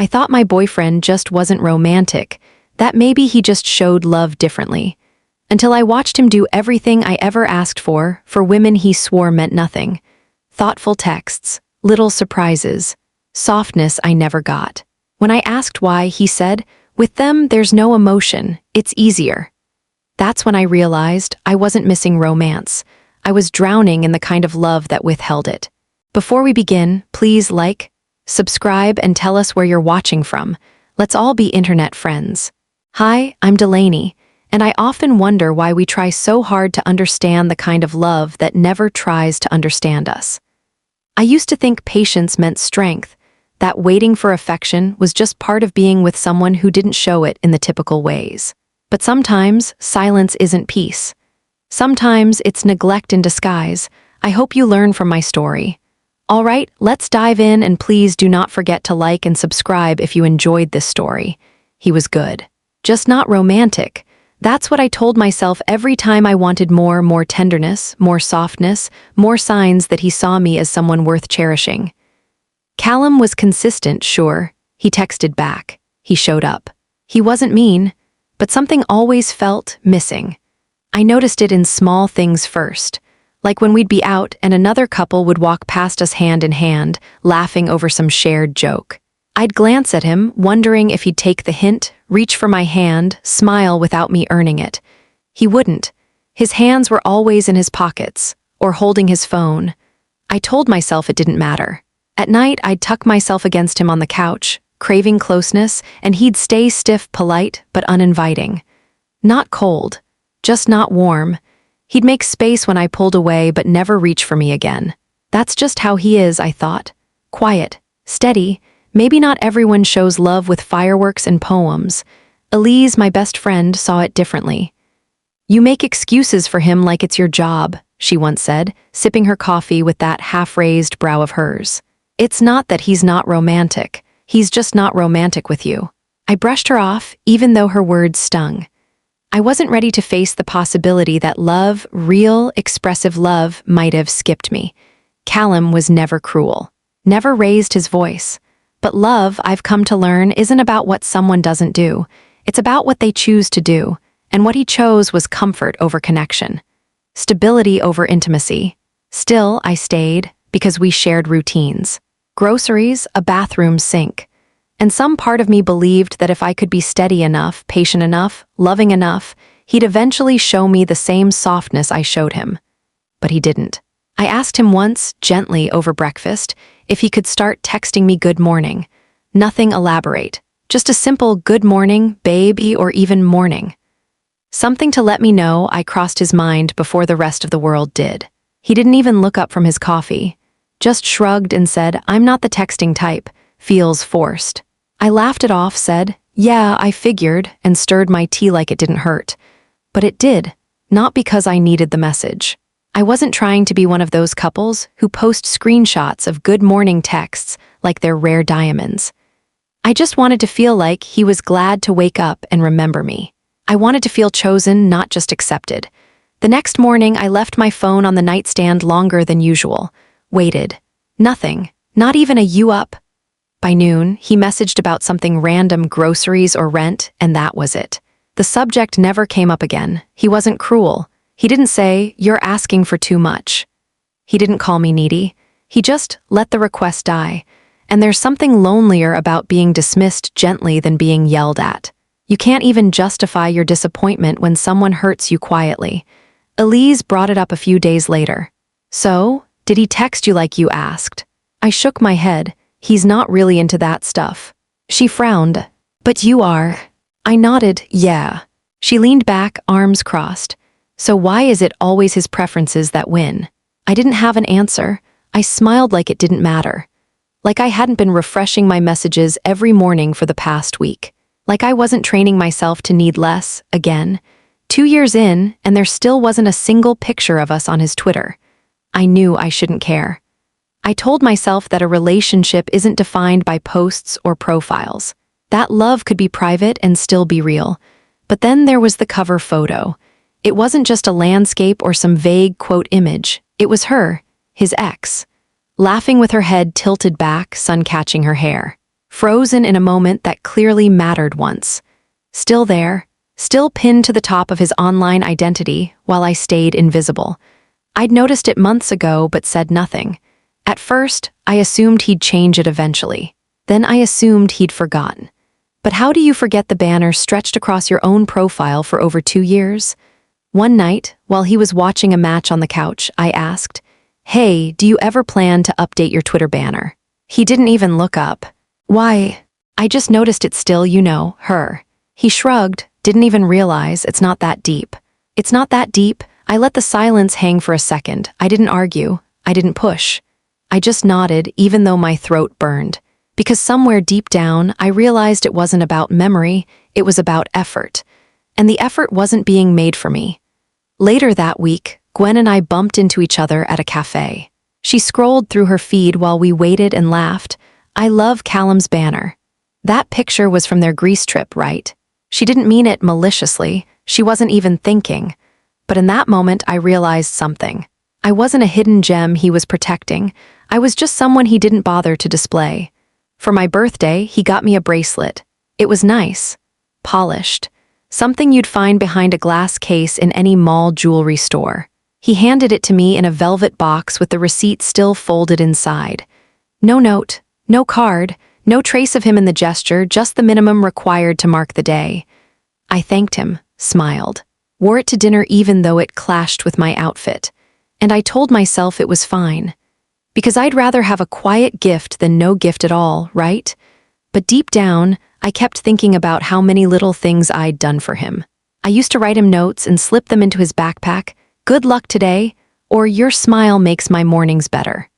I thought my boyfriend just wasn't romantic, that maybe he just showed love differently. Until I watched him do everything I ever asked for women he swore meant nothing. Thoughtful texts, little surprises, softness I never got. When I asked why, he said, "With them, there's no emotion, it's easier." That's when I realized I wasn't missing romance. I was drowning in the kind of love that withheld it. Before we begin, please like, subscribe, and tell us where you're watching from. Let's all be internet friends. Hi, I'm Delaney, and I often wonder why we try so hard to understand the kind of love that never tries to understand us. I used to think patience meant strength, that waiting for affection was just part of being with someone who didn't show it in the typical ways. But sometimes, silence isn't peace. Sometimes it's neglect in disguise. I hope you learn from my story. All right, let's dive in, and please do not forget to like and subscribe if you enjoyed this story. He was good, just not romantic. That's what I told myself every time I wanted more tenderness, more softness, more signs that he saw me as someone worth cherishing. Callum was consistent, sure. He texted back. He showed up. He wasn't mean, but something always felt missing. I noticed it in small things first, like when we'd be out and another couple would walk past us hand in hand, laughing over some shared joke. I'd glance at him, wondering if he'd take the hint, reach for my hand, smile without me earning it. He wouldn't. His hands were always in his pockets, or holding his phone. I told myself it didn't matter. At night, I'd tuck myself against him on the couch, craving closeness, and he'd stay stiff, polite, but uninviting. Not cold, just not warm. He'd make space when I pulled away, but never reach for me again. That's just how he is, I thought. Quiet, steady. Maybe not everyone shows love with fireworks and poems. Elise, my best friend, saw it differently. "You make excuses for him like it's your job," she once said, sipping her coffee with that half-raised brow of hers. "It's not that he's not romantic. He's just not romantic with you." I brushed her off, even though her words stung. I wasn't ready to face the possibility that love, real, expressive love, might have skipped me. Callum was never cruel, never raised his voice. But love, I've come to learn, isn't about what someone doesn't do. It's about what they choose to do, and what he chose was comfort over connection, stability over intimacy. Still, I stayed, because we shared routines. Groceries, a bathroom sink. And some part of me believed that if I could be steady enough, patient enough, loving enough, he'd eventually show me the same softness I showed him. But he didn't. I asked him once, gently over breakfast, if he could start texting me good morning. Nothing elaborate, just a simple good morning, baby, or even morning. Something to let me know I crossed his mind before the rest of the world did. He didn't even look up from his coffee, just shrugged and said, "I'm not the texting type, feels forced." I laughed it off, said, "Yeah, I figured," and stirred my tea like it didn't hurt. But it did, not because I needed the message. I wasn't trying to be one of those couples who post screenshots of good morning texts like they're rare diamonds. I just wanted to feel like he was glad to wake up and remember me. I wanted to feel chosen, not just accepted. The next morning, I left my phone on the nightstand longer than usual. Waited. Nothing. Not even a "you up?" By noon, he messaged about something random, groceries or rent, and that was it. The subject never came up again. He wasn't cruel. He didn't say, "You're asking for too much." He didn't call me needy. He just let the request die. And there's something lonelier about being dismissed gently than being yelled at. You can't even justify your disappointment when someone hurts you quietly. Elise brought it up a few days later. "So, did he text you like you asked?" I shook my head. "He's not really into that stuff." She frowned. "But you are." I nodded, "Yeah." She leaned back, arms crossed. "So why is it always his preferences that win?" I didn't have an answer. I smiled like it didn't matter. Like I hadn't been refreshing my messages every morning for the past week. Like I wasn't training myself to need less, again. 2 years in, and there still wasn't a single picture of us on his Twitter. I knew I shouldn't care. I told myself that a relationship isn't defined by posts or profiles. That love could be private and still be real. But then there was the cover photo. It wasn't just a landscape or some vague quote image. It was her, his ex, laughing with her head tilted back, sun catching her hair. frozen in a moment that clearly mattered once. Still there, still pinned to the top of his online identity while I stayed invisible. I'd noticed it months ago but said nothing. At first, I assumed he'd change it eventually. Then I assumed he'd forgotten. But how do you forget the banner stretched across your own profile for over 2 years? One night, while he was watching a match on the couch, I asked, "Hey, do you ever plan to update your Twitter banner?" He didn't even look up. "Why? I just noticed it still, her." He shrugged, didn't even realize it's not that deep. It's not that deep. I let the silence hang for a second. I didn't argue. I didn't push. I just nodded, even though my throat burned. Because somewhere deep down, I realized it wasn't about memory, it was about effort. And the effort wasn't being made for me. Later that week, Gwen and I bumped into each other at a cafe. She scrolled through her feed while we waited and laughed. "I love Callum's banner." That picture was from their Greece trip, right? She didn't mean it maliciously. She wasn't even thinking. But in that moment, I realized something. I wasn't a hidden gem he was protecting. I was just someone he didn't bother to display. For my birthday, he got me a bracelet. It was nice, polished, something you'd find behind a glass case in any mall jewelry store. He handed it to me in a velvet box with the receipt still folded inside. No note, no card, no trace of him in the gesture, just the minimum required to mark the day. I thanked him, smiled, wore it to dinner even though it clashed with my outfit, and I told myself it was fine. Because I'd rather have a quiet gift than no gift at all, right? But deep down, I kept thinking about how many little things I'd done for him. I used to write him notes and slip them into his backpack, "Good luck today," or "Your smile makes my mornings better."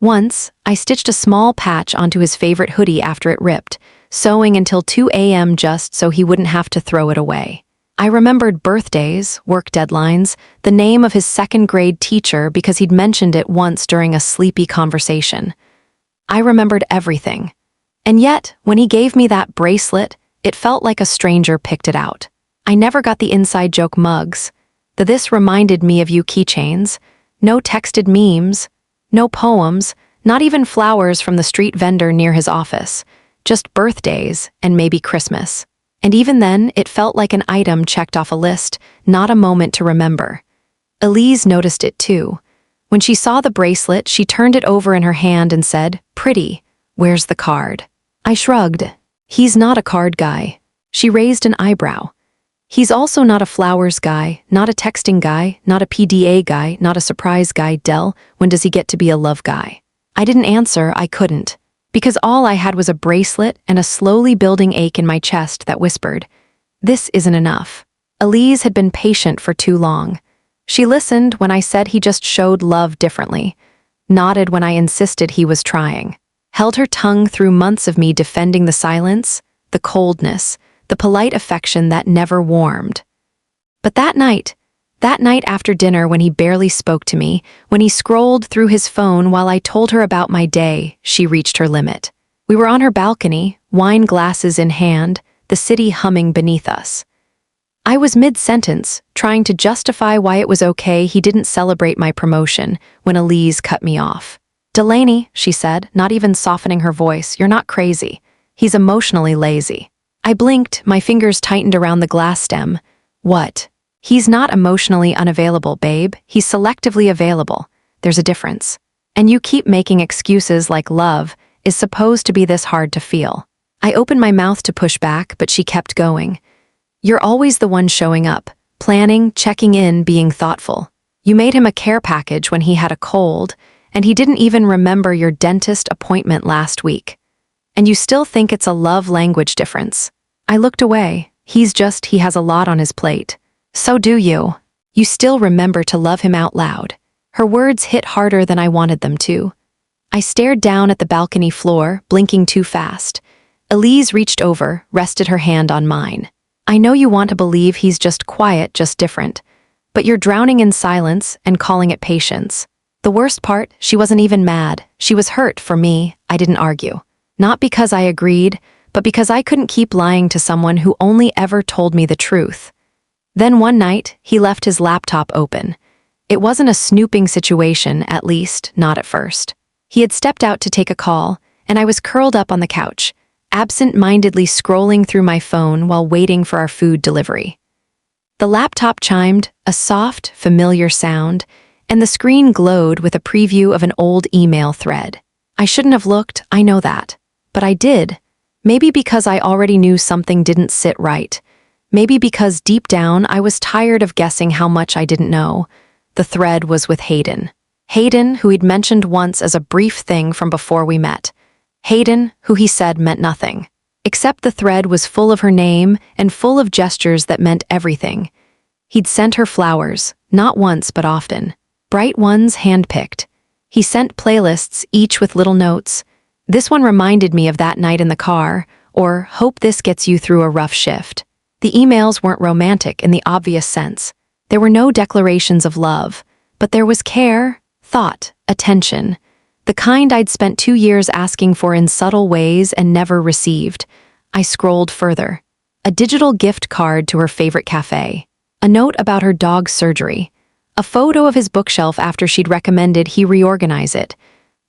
Once, I stitched a small patch onto his favorite hoodie after it ripped, sewing until 2 a.m. just so he wouldn't have to throw it away. I remembered birthdays, work deadlines, the name of his second-grade teacher because he'd mentioned it once during a sleepy conversation. I remembered everything. And yet, when he gave me that bracelet, it felt like a stranger picked it out. I never got the inside joke mugs. This reminded me of you keychains. No texted memes. No poems. Not even flowers from the street vendor near his office. Just birthdays and maybe Christmas. And even then, it felt like an item checked off a list, not a moment to remember. Elise noticed it too. When she saw the bracelet, she turned it over in her hand and said, "Pretty, where's the card?" I shrugged. "He's not a card guy." She raised an eyebrow. "He's also not a flowers guy, not a texting guy, not a PDA guy, not a surprise guy. Del, when does he get to be a love guy?" I didn't answer, I couldn't. Because all I had was a bracelet and a slowly building ache in my chest that whispered, "This isn't enough." Elise had been patient for too long. She listened when I said he just showed love differently, nodded when I insisted he was trying, held her tongue through months of me defending the silence, the coldness, the polite affection that never warmed. But that night after dinner when he barely spoke to me, when he scrolled through his phone while I told her about my day, she reached her limit. We were on her balcony, wine glasses in hand, the city humming beneath us. I was mid-sentence, trying to justify why it was okay he didn't celebrate my promotion, when Elise cut me off. "Delaney," she said, not even softening her voice, "you're not crazy. He's emotionally lazy." I blinked, my fingers tightened around the glass stem. "What?" "He's not emotionally unavailable, babe. He's selectively available. There's a difference. And you keep making excuses like love is supposed to be this hard to feel." I opened my mouth to push back, but she kept going. "You're always the one showing up, planning, checking in, being thoughtful. You made him a care package when he had a cold, and he didn't even remember your dentist appointment last week. And you still think it's a love language difference." I looked away. He has a lot on his plate. "So do you. You still remember to love him out loud." Her words hit harder than I wanted them to. I stared down at the balcony floor, blinking too fast. Elise reached over, rested her hand on mine. "I know you want to believe he's just quiet, just different. But you're drowning in silence and calling it patience." The worst part, she wasn't even mad. She was hurt for me. I didn't argue. Not because I agreed, but because I couldn't keep lying to someone who only ever told me the truth. Then one night, he left his laptop open. It wasn't a snooping situation, at least, not at first. He had stepped out to take a call, and I was curled up on the couch, absent-mindedly scrolling through my phone while waiting for our food delivery. The laptop chimed, a soft, familiar sound, and the screen glowed with a preview of an old email thread. I shouldn't have looked, I know that. But I did. Maybe because I already knew something didn't sit right. Maybe because deep down I was tired of guessing how much I didn't know. The thread was with Hayden. Hayden, who he'd mentioned once as a brief thing from before we met. Hayden, who he said meant nothing. Except the thread was full of her name and full of gestures that meant everything. He'd sent her flowers, not once but often. Bright ones hand-picked. He sent playlists, each with little notes. This one reminded me of that night in the car, or hope this gets you through a rough shift. The emails weren't romantic in the obvious sense. There were no declarations of love, but there was care, thought, attention. The kind I'd spent 2 years asking for in subtle ways and never received. I scrolled further. A digital gift card to her favorite cafe. A note about her dog's surgery. A photo of his bookshelf after she'd recommended he reorganize it.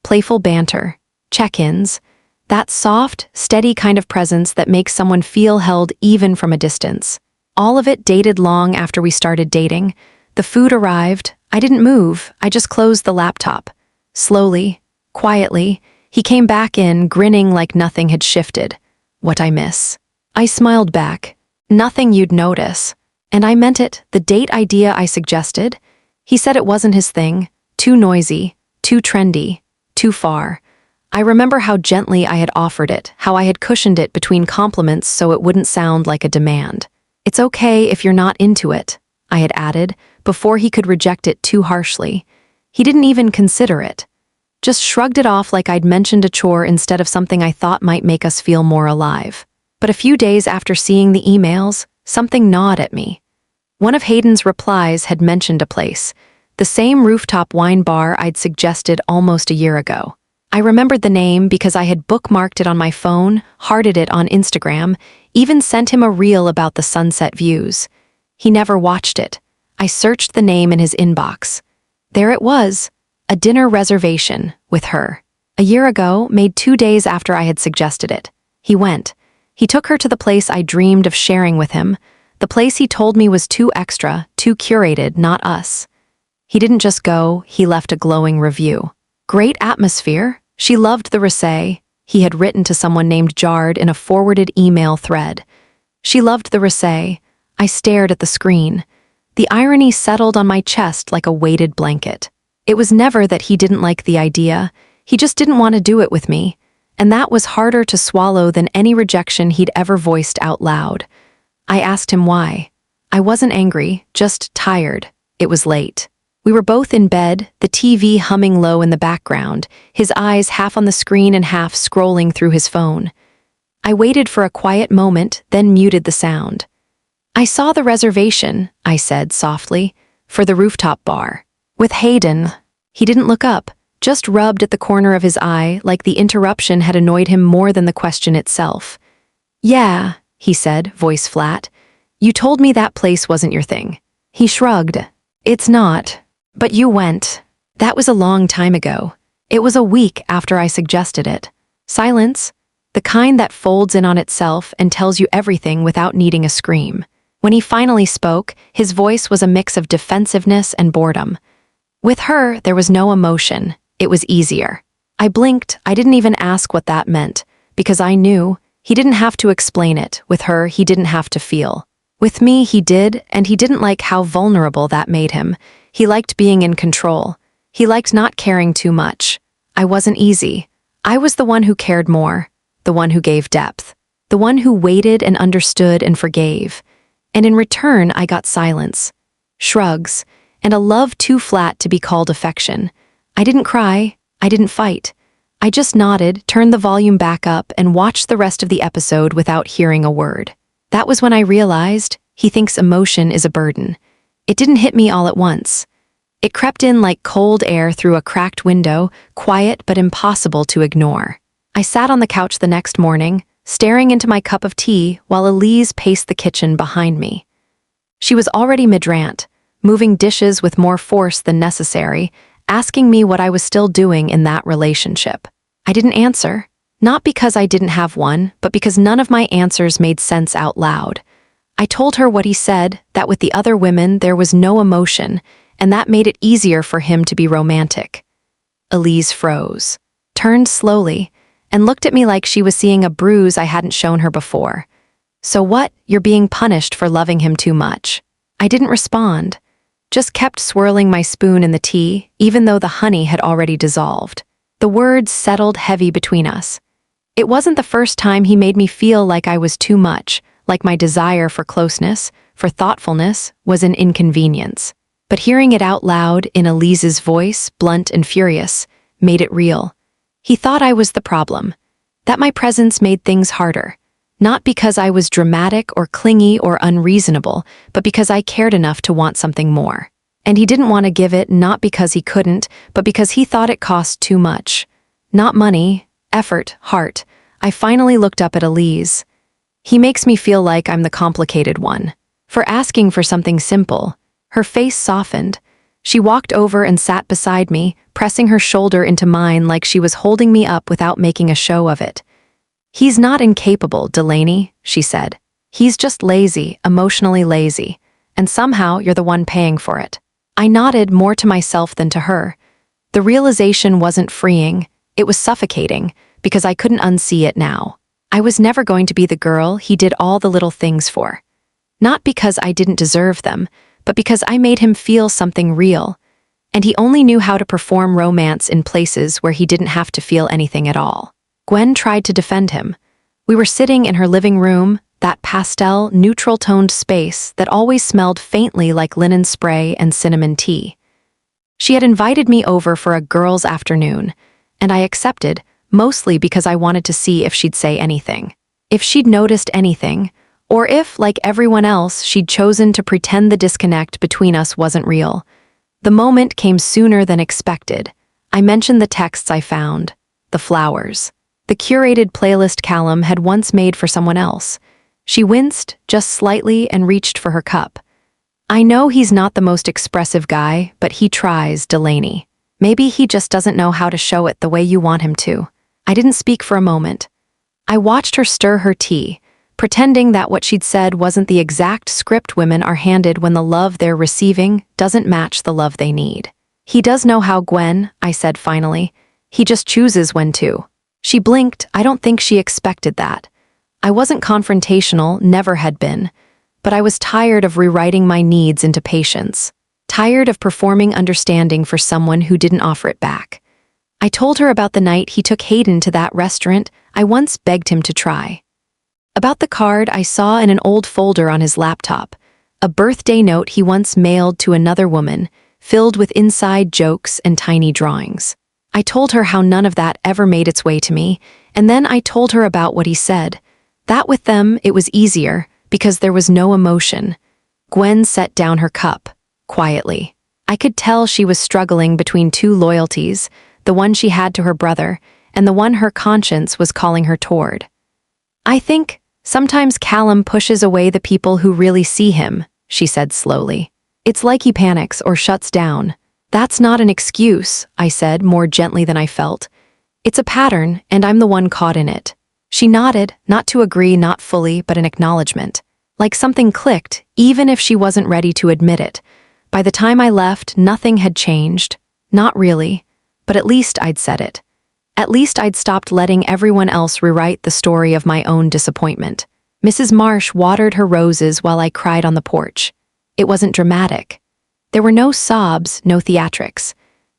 Playful banter. Check-ins. That soft, steady kind of presence that makes someone feel held even from a distance. All of it dated long after we started dating. The food arrived. I didn't move. I just closed the laptop. Slowly, quietly, he came back in, grinning like nothing had shifted. What I miss. I smiled back. Nothing you'd notice. And I meant it, the date idea I suggested. He said it wasn't his thing. Too noisy, too trendy, too far. I remember how gently I had offered it, how I had cushioned it between compliments so it wouldn't sound like a demand. It's okay if you're not into it, I had added, before he could reject it too harshly. He didn't even consider it. Just shrugged it off like I'd mentioned a chore instead of something I thought might make us feel more alive. But a few days after seeing the emails, something gnawed at me. One of Hayden's replies had mentioned a place, the same rooftop wine bar I'd suggested almost a year ago. I remembered the name because I had bookmarked it on my phone, hearted it on Instagram, even sent him a reel about the sunset views. He never watched it. I searched the name in his inbox. There it was, a dinner reservation with her. A year ago, made 2 days after I had suggested it. He went. He took her to the place I dreamed of sharing with him, the place he told me was too extra, too curated, not us. He didn't just go, he left a glowing review. Great atmosphere. She loved the rosé, he had written to someone named Jard in a forwarded email thread. She loved the rosé. I stared at the screen. The irony settled on my chest like a weighted blanket. It was never that he didn't like the idea, he just didn't want to do it with me. And that was harder to swallow than any rejection he'd ever voiced out loud. I asked him why. I wasn't angry, just tired. It was late. We were both in bed, the TV humming low in the background, his eyes half on the screen and half scrolling through his phone. I waited for a quiet moment, then muted the sound. I saw the reservation, I said softly, for the rooftop bar. With Hayden. He didn't look up, just rubbed at the corner of his eye like the interruption had annoyed him more than the question itself. Yeah, he said, voice flat. You told me that place wasn't your thing. He shrugged. It's not. But you went. That was a long time ago. It was a week after I suggested it. Silence. The kind that folds in on itself and tells you everything without needing a scream. When he finally spoke, his voice was a mix of defensiveness and boredom. With her, there was no emotion. It was easier. I blinked. I didn't even ask what that meant, because I knew he didn't have to explain it. With her, he didn't have to feel. With me, he did, and he didn't like how vulnerable that made him. He liked being in control. He liked not caring too much. I wasn't easy. I was the one who cared more, the one who gave depth, the one who waited and understood and forgave. And in return, I got silence, shrugs, and a love too flat to be called affection. I didn't cry. I didn't fight. I just nodded, turned the volume back up, and watched the rest of the episode without hearing a word. That was when I realized he thinks emotion is a burden. It didn't hit me all at once. It crept in like cold air through a cracked window, quiet but impossible to ignore. I sat on the couch the next morning, staring into my cup of tea while Elise paced the kitchen behind me. She was already mid-rant, moving dishes with more force than necessary, asking me what I was still doing in that relationship. I didn't answer. Not because I didn't have one, but because none of my answers made sense out loud. I told her what he said, that with the other women there was no emotion, and that made it easier for him to be romantic. Elise froze, turned slowly, and looked at me like she was seeing a bruise I hadn't shown her before. So what? You're being punished for loving him too much. I didn't respond, just kept swirling my spoon in the tea, even though the honey had already dissolved. The words settled heavy between us. It wasn't the first time he made me feel like I was too much, like my desire for closeness, for thoughtfulness, was an inconvenience. But hearing it out loud in Elise's voice, blunt and furious, made it real. He thought I was the problem, that my presence made things harder, not because I was dramatic or clingy or unreasonable, but because I cared enough to want something more. And he didn't want to give it not because he couldn't, but because he thought it cost too much. Not money, effort, heart. I finally looked up at Elise. He makes me feel like I'm the complicated one. For asking for something simple. Her face softened. She walked over and sat beside me, pressing her shoulder into mine like she was holding me up without making a show of it. He's not incapable, Delaney, she said. He's just lazy, emotionally lazy. And somehow you're the one paying for it. I nodded more to myself than to her. The realization wasn't freeing, it was suffocating, because I couldn't unsee it now. I was never going to be the girl he did all the little things for. Not because I didn't deserve them, but because I made him feel something real. And he only knew how to perform romance in places where he didn't have to feel anything at all. Gwen tried to defend him. We were sitting in her living room, that pastel, neutral-toned space that always smelled faintly like linen spray and cinnamon tea. She had invited me over for a girls' afternoon, and I accepted, mostly because I wanted to see if she'd say anything. If she'd noticed anything, or if, like everyone else, she'd chosen to pretend the disconnect between us wasn't real. The moment came sooner than expected. I mentioned the texts I found, the flowers, the curated playlist Callum had once made for someone else. She winced, just slightly, and reached for her cup. I know he's not the most expressive guy, but he tries, Delaney. Maybe he just doesn't know how to show it the way you want him to. I didn't speak for a moment. I watched her stir her tea, pretending that what she'd said wasn't the exact script women are handed when the love they're receiving doesn't match the love they need. He does know how, Gwen, I said finally. He just chooses when to. She blinked. I don't think she expected that. I wasn't confrontational, never had been, but I was tired of rewriting my needs into patience, tired of performing understanding for someone who didn't offer it back. I told her about the night he took Hayden to that restaurant I once begged him to try. About the card I saw in an old folder on his laptop, a birthday note he once mailed to another woman, filled with inside jokes and tiny drawings. I told her how none of that ever made its way to me, and then I told her about what he said. That with them, it was easier, because there was no emotion. Gwen set down her cup, quietly. I could tell she was struggling between two loyalties, the one she had to her brother, and the one her conscience was calling her toward. I think, sometimes Callum pushes away the people who really see him, she said slowly. It's like he panics or shuts down. That's not an excuse, I said more gently than I felt. It's a pattern, and I'm the one caught in it. She nodded, not to agree, not fully, but an acknowledgement. Like something clicked, even if she wasn't ready to admit it. By the time I left, nothing had changed. Not really, but at least I'd said it. At least I'd stopped letting everyone else rewrite the story of my own disappointment. Mrs. Marsh watered her roses while I cried on the porch. It wasn't dramatic. There were no sobs, no theatrics.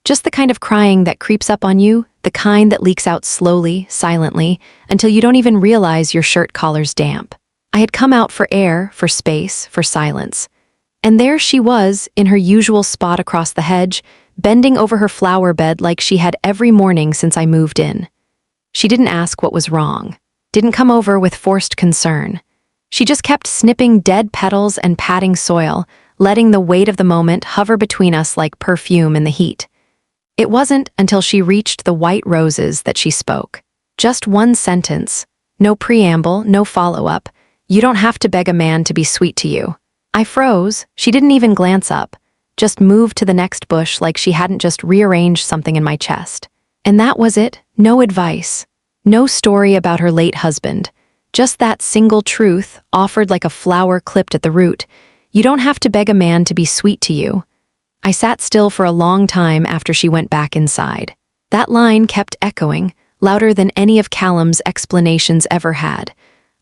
Just the kind of crying that creeps up on you, the kind that leaks out slowly, silently, until you don't even realize your shirt collar's damp. I had come out for air, for space, for silence. And there she was, in her usual spot across the hedge, bending over her flower bed like she had every morning since I moved in. She didn't ask what was wrong, didn't come over with forced concern. She just kept snipping dead petals and patting soil, letting the weight of the moment hover between us like perfume in the heat. It wasn't until she reached the white roses that she spoke. Just one sentence, no preamble, no follow-up. You don't have to beg a man to be sweet to you. I froze. She didn't even glance up, just moved to the next bush like she hadn't just rearranged something in my chest. And that was it, no advice. No story about her late husband. Just that single truth, offered like a flower clipped at the root. You don't have to beg a man to be sweet to you. I sat still for a long time after she went back inside. That line kept echoing, louder than any of Callum's explanations ever had.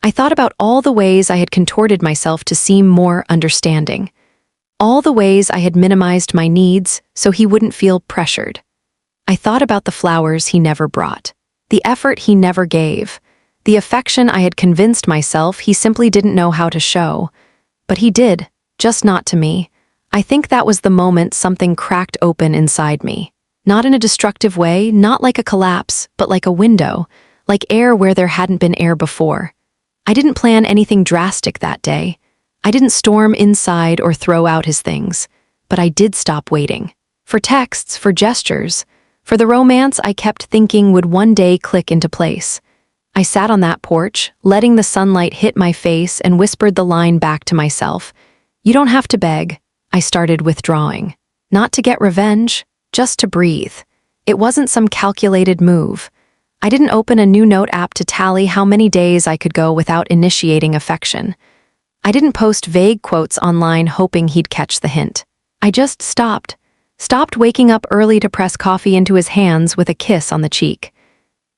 I thought about all the ways I had contorted myself to seem more understanding. All the ways I had minimized my needs so he wouldn't feel pressured. I thought about the flowers he never brought, the effort he never gave, the affection I had convinced myself he simply didn't know how to show. But he did, just not to me. I think that was the moment something cracked open inside me. Not in a destructive way, not like a collapse, but like a window, like air where there hadn't been air before. I didn't plan anything drastic that day. I didn't storm inside or throw out his things, but I did stop waiting. For texts, for gestures, for the romance I kept thinking would one day click into place. I sat on that porch, letting the sunlight hit my face and whispered the line back to myself. You don't have to beg. I started withdrawing. Not to get revenge, just to breathe. It wasn't some calculated move. I didn't open a new note app to tally how many days I could go without initiating affection. I didn't post vague quotes online hoping he'd catch the hint. I just stopped. Stopped waking up early to press coffee into his hands with a kiss on the cheek.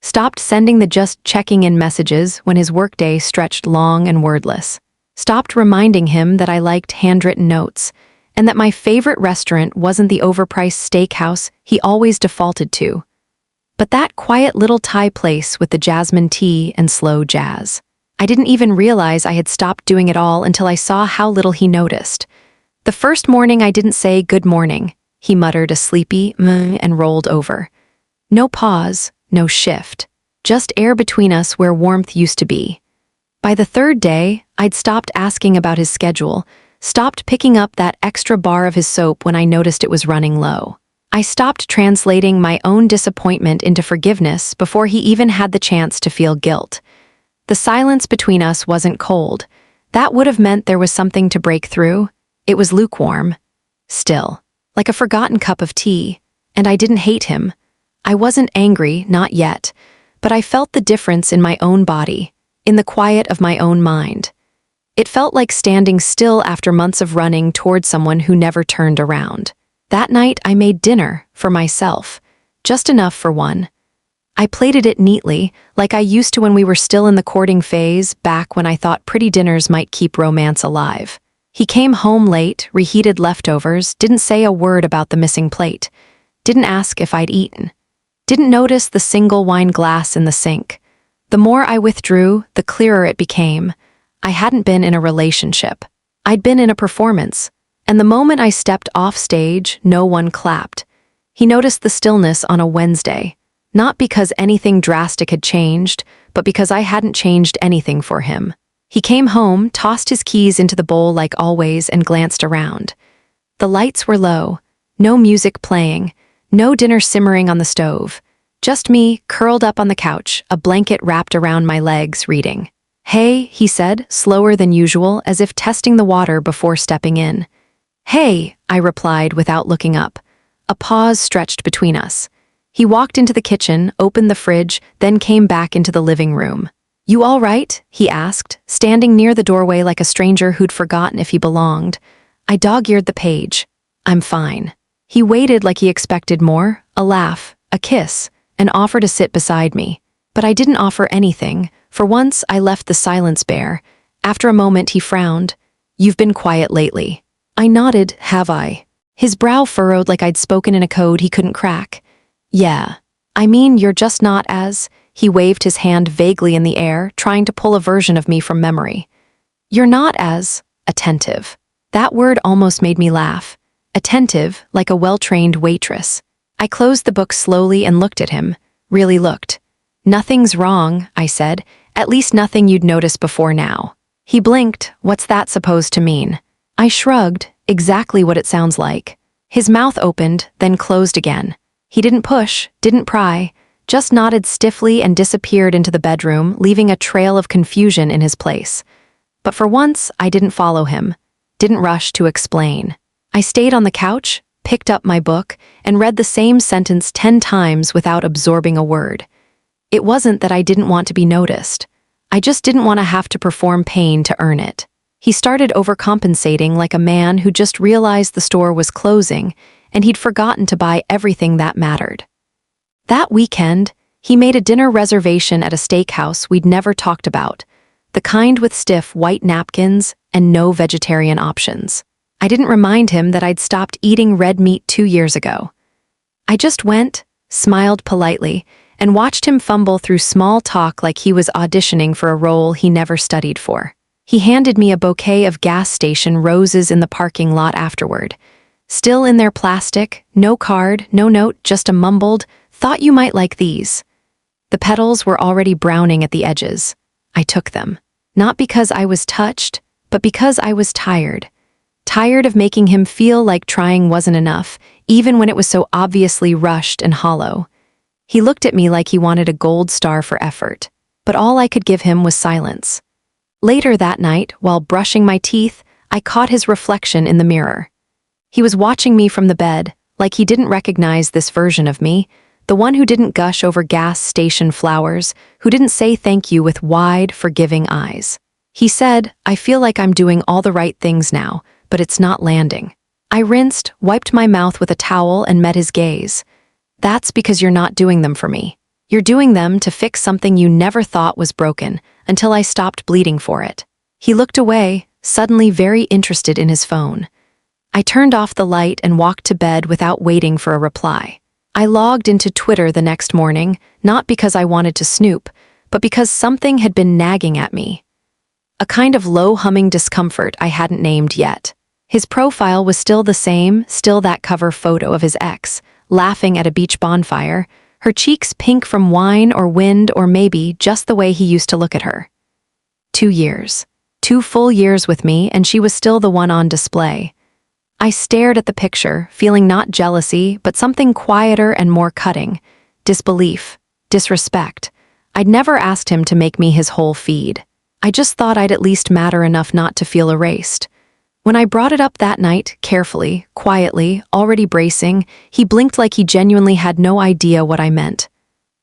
Stopped sending the just checking in messages when his workday stretched long and wordless. Stopped reminding him that I liked handwritten notes, and that my favorite restaurant wasn't the overpriced steakhouse he always defaulted to, but that quiet little Thai place with the jasmine tea and slow jazz. I didn't even realize I had stopped doing it all until I saw how little he noticed. The first morning I didn't say good morning. He muttered a sleepy and rolled over. No pause, no shift. Just air between us where warmth used to be. By the third day, I'd stopped asking about his schedule, stopped picking up that extra bar of his soap when I noticed it was running low. I stopped translating my own disappointment into forgiveness before he even had the chance to feel guilt. The silence between us wasn't cold. That would have meant there was something to break through. It was lukewarm. Still. Like a forgotten cup of tea. And I didn't hate him. I wasn't angry, not yet. But I felt the difference in my own body, in the quiet of my own mind. It felt like standing still after months of running toward someone who never turned around. That night I made dinner, for myself. Just enough for one. I plated it neatly, like I used to when we were still in the courting phase, back when I thought pretty dinners might keep romance alive. He came home late, reheated leftovers, didn't say a word about the missing plate. Didn't ask if I'd eaten. Didn't notice the single wine glass in the sink. The more I withdrew, the clearer it became. I hadn't been in a relationship. I'd been in a performance. And the moment I stepped off stage, no one clapped. He noticed the stillness on a Wednesday. Not because anything drastic had changed, but because I hadn't changed anything for him. He came home, tossed his keys into the bowl like always, and glanced around. The lights were low, no music playing, no dinner simmering on the stove. Just me, curled up on the couch, a blanket wrapped around my legs, reading. Hey, he said, slower than usual, as if testing the water before stepping in. Hey, I replied without looking up. A pause stretched between us. He walked into the kitchen, opened the fridge, then came back into the living room. You all right? He asked, standing near the doorway like a stranger who'd forgotten if he belonged. I dog-eared the page. I'm fine. He waited like he expected more, a laugh, a kiss, and offered to sit beside me. But I didn't offer anything. For once, I left the silence bare. After a moment, he frowned. You've been quiet lately. I nodded, have I? His brow furrowed like I'd spoken in a code he couldn't crack. Yeah. I mean, you're just not as... He waved his hand vaguely in the air, trying to pull a version of me from memory. You're not as... attentive. That word almost made me laugh. Attentive, like a well-trained waitress. I closed the book slowly and looked at him. Really looked. Nothing's wrong, I said. At least nothing you'd noticed before now. He blinked. What's that supposed to mean? I shrugged. Exactly what it sounds like. His mouth opened, then closed again. He didn't push, didn't pry, just nodded stiffly and disappeared into the bedroom, leaving a trail of confusion in his place. But for once, I didn't follow him. Didn't rush to explain. I stayed on the couch, picked up my book, and read the same sentence 10 times without absorbing a word. It wasn't that I didn't want to be noticed. I just didn't want to have to perform pain to earn it. He started overcompensating like a man who just realized the store was closing and he'd forgotten to buy everything that mattered. That weekend, he made a dinner reservation at a steakhouse we'd never talked about, the kind with stiff white napkins and no vegetarian options. I didn't remind him that I'd stopped eating red meat 2 years ago. I just went, smiled politely, and watched him fumble through small talk like he was auditioning for a role he never studied for. He handed me a bouquet of gas station roses in the parking lot afterward. Still in their plastic, no card, no note, just a mumbled, "Thought you might like these." The petals were already browning at the edges. I took them. Not because I was touched, but because I was tired. Tired of making him feel like trying wasn't enough, even when it was so obviously rushed and hollow. He looked at me like he wanted a gold star for effort, but all I could give him was silence. Later that night, while brushing my teeth, I caught his reflection in the mirror. He was watching me from the bed, like he didn't recognize this version of me, the one who didn't gush over gas station flowers, who didn't say thank you with wide, forgiving eyes. He said, "I feel like I'm doing all the right things now, but it's not landing." I rinsed, wiped my mouth with a towel, and met his gaze. "That's because you're not doing them for me. You're doing them to fix something you never thought was broken, until I stopped bleeding for it." He looked away, suddenly very interested in his phone. I turned off the light and walked to bed without waiting for a reply. I logged into Twitter the next morning, not because I wanted to snoop, but because something had been nagging at me. A kind of low-humming discomfort I hadn't named yet. His profile was still the same, still that cover photo of his ex, laughing at a beach bonfire, her cheeks pink from wine or wind or maybe just the way he used to look at her. 2 years. 2 full years with me, and she was still the one on display. I stared at the picture, feeling not jealousy, but something quieter and more cutting. Disbelief. Disrespect. I'd never asked him to make me his whole feed. I just thought I'd at least matter enough not to feel erased. When I brought it up that night, carefully, quietly, already bracing, he blinked like he genuinely had no idea what I meant.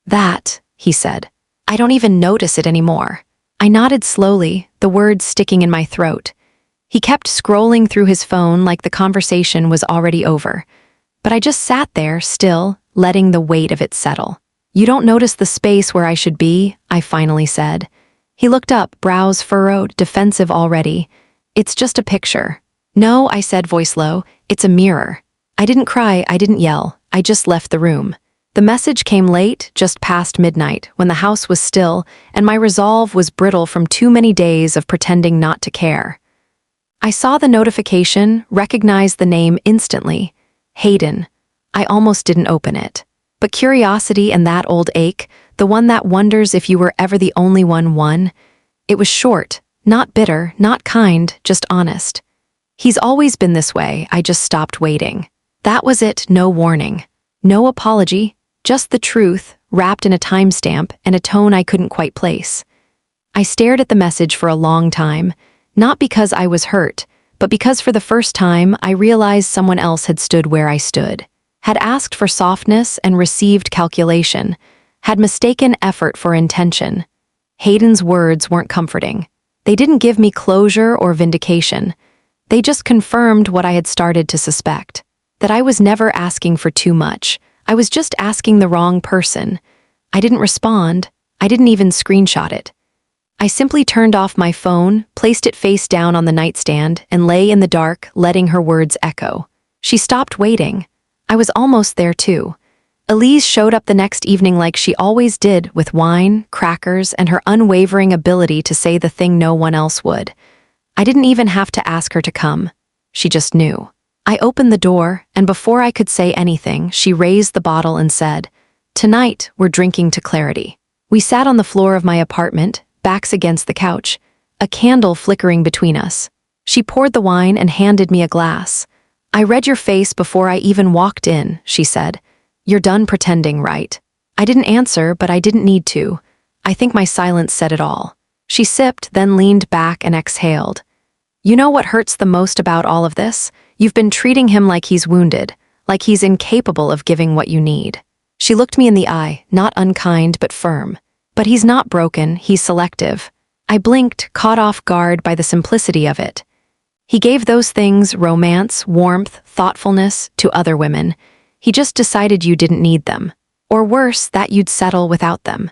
"That," he said. "I don't even notice it anymore." I nodded slowly, the words sticking in my throat. He kept scrolling through his phone like the conversation was already over. But I just sat there, still, letting the weight of it settle. "You don't notice the space where I should be," I finally said. He looked up, brows furrowed, defensive already. "It's just a picture." "No," I said, voice low, "it's a mirror." I didn't cry, I didn't yell, I just left the room. The message came late, just past midnight, when the house was still, and my resolve was brittle from too many days of pretending not to care. I saw the notification, recognized the name instantly. Hayden. I almost didn't open it. But curiosity and that old ache, the one that wonders if you were ever the only one, won. It was short, not bitter, not kind, just honest. "He's always been this way, I just stopped waiting." That was it, no warning. No apology, just the truth, wrapped in a timestamp and a tone I couldn't quite place. I stared at the message for a long time, not because I was hurt, but because for the first time I realized someone else had stood where I stood, had asked for softness and received calculation, had mistaken effort for intention. Hayden's words weren't comforting. They didn't give me closure or vindication. They just confirmed what I had started to suspect, that I was never asking for too much. I was just asking the wrong person. I didn't respond. I didn't even screenshot it. I simply turned off my phone, placed it face down on the nightstand, and lay in the dark, letting her words echo. She stopped waiting. I was almost there too. Elise showed up the next evening like she always did, with wine, crackers, and her unwavering ability to say the thing no one else would. I didn't even have to ask her to come. She just knew. I opened the door, and before I could say anything, she raised the bottle and said, "Tonight, we're drinking to clarity." We sat on the floor of my apartment, backs against the couch, a candle flickering between us. She poured the wine and handed me a glass. "I read your face before I even walked in," she said. "You're done pretending, right?" I didn't answer, but I didn't need to. I think my silence said it all. She sipped, then leaned back and exhaled. "You know what hurts the most about all of this? You've been treating him like he's wounded, like he's incapable of giving what you need." She looked me in the eye, not unkind but firm. But he's not broken, he's selective. I blinked, caught off guard by the simplicity of it. He gave those things, romance, warmth, thoughtfulness, to other women. He just decided you didn't need them. Or worse, that you'd settle without them.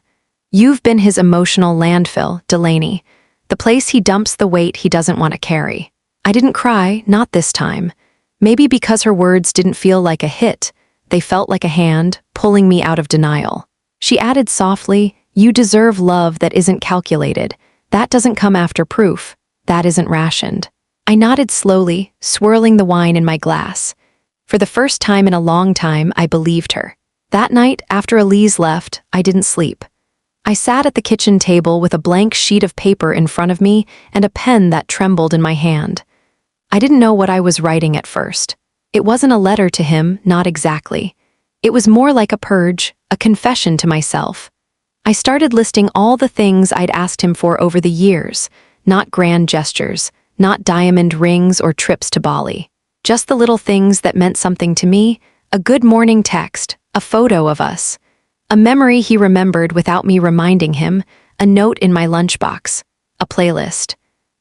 You've been his emotional landfill, Delaney. The place he dumps the weight he doesn't want to carry. I didn't cry, not this time. Maybe because her words didn't feel like a hit. They felt like a hand, pulling me out of denial. She added softly, "You deserve love that isn't calculated. That doesn't come after proof. That isn't rationed." I nodded slowly, swirling the wine in my glass. For the first time in a long time, I believed her. That night, after Elise left, I didn't sleep. I sat at the kitchen table with a blank sheet of paper in front of me and a pen that trembled in my hand. I didn't know what I was writing at first. It wasn't a letter to him, not exactly. It was more like a purge, a confession to myself. I started listing all the things I'd asked him for over the years, not grand gestures, not diamond rings or trips to Bali. Just the little things that meant something to me, a good morning text, a photo of us, a memory he remembered without me reminding him, a note in my lunchbox, a playlist,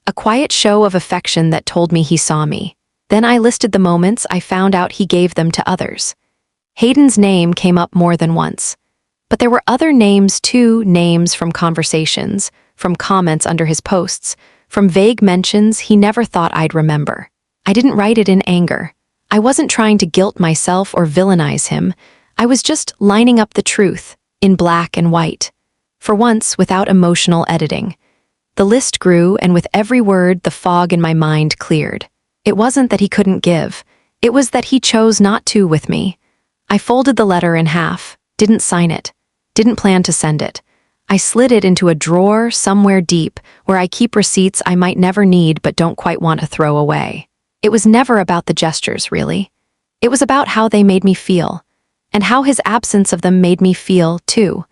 a quiet show of affection that told me he saw me. Then I listed the moments I found out he gave them to others. Hayden's name came up more than once. But there were other names too, names from conversations, from comments under his posts, from vague mentions he never thought I'd remember. I didn't write it in anger. I wasn't trying to guilt myself or villainize him. I was just lining up the truth, in black and white. For once, without emotional editing. The list grew, and with every word, the fog in my mind cleared. It wasn't that he couldn't give. It was that he chose not to with me. I folded the letter in half, didn't sign it, didn't plan to send it. I slid it into a drawer somewhere deep where I keep receipts I might never need but don't quite want to throw away. It was never about the gestures, really. It was about how they made me feel, and how his absence of them made me feel, too.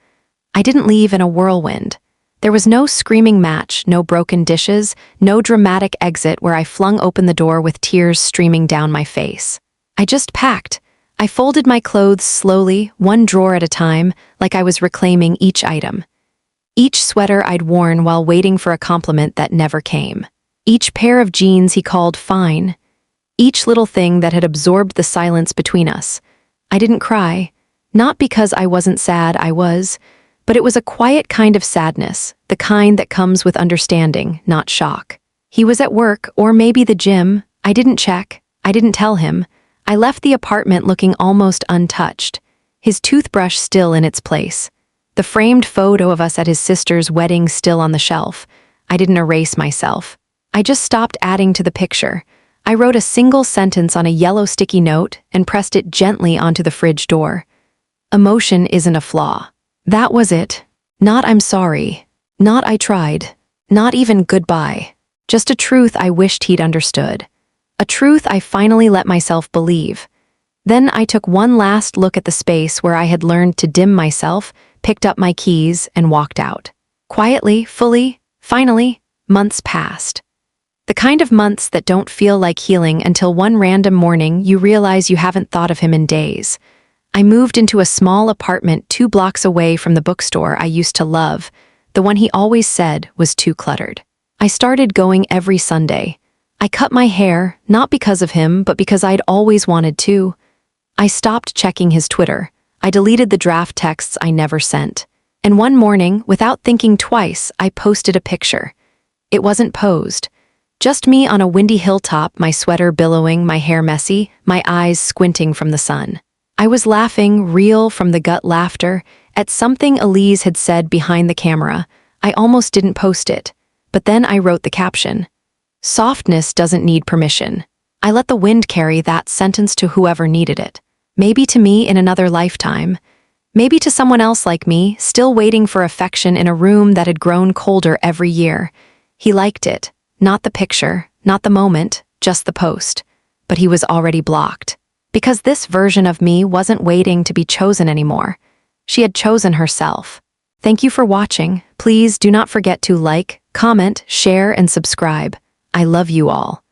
I didn't leave in a whirlwind. There was no screaming match, no broken dishes, no dramatic exit where I flung open the door with tears streaming down my face. I just packed. I folded my clothes slowly, one drawer at a time, like I was reclaiming each item. Each sweater I'd worn while waiting for a compliment that never came. Each pair of jeans he called fine. Each little thing that had absorbed the silence between us. I didn't cry. Not because I wasn't sad, I was. But it was a quiet kind of sadness, the kind that comes with understanding, not shock. He was at work, or maybe the gym. I didn't check. I didn't tell him. I left the apartment looking almost untouched, his toothbrush still in its place. The framed photo of us at his sister's wedding still on the shelf. I didn't erase myself. I just stopped adding to the picture. I wrote a single sentence on a yellow sticky note and pressed it gently onto the fridge door. Emotion isn't a flaw. That was it. Not I'm sorry. Not I tried. Not even goodbye. Just a truth I wished he'd understood. A truth I finally let myself believe. Then I took one last look at the space where I had learned to dim myself, picked up my keys, and walked out. Quietly, fully, finally, months passed. The kind of months that don't feel like healing until one random morning you realize you haven't thought of him in days. I moved into a small apartment 2 blocks away from the bookstore I used to love, the one he always said was too cluttered. I started going every Sunday. I cut my hair, not because of him, but because I'd always wanted to. I stopped checking his Twitter. I deleted the draft texts I never sent. And one morning, without thinking twice, I posted a picture. It wasn't posed. Just me on a windy hilltop, my sweater billowing, my hair messy, my eyes squinting from the sun. I was laughing, real from the gut laughter, at something Elise had said behind the camera. I almost didn't post it. But then I wrote the caption. Softness doesn't need permission. I let the wind carry that sentence to whoever needed it. Maybe to me in another lifetime. Maybe to someone else like me, still waiting for affection in a room that had grown colder every year. He liked it. Not the picture, not the moment, just the post. But he was already blocked. Because this version of me wasn't waiting to be chosen anymore. She had chosen herself. Thank you for watching. Please do not forget to like, comment, share, and subscribe. I love you all.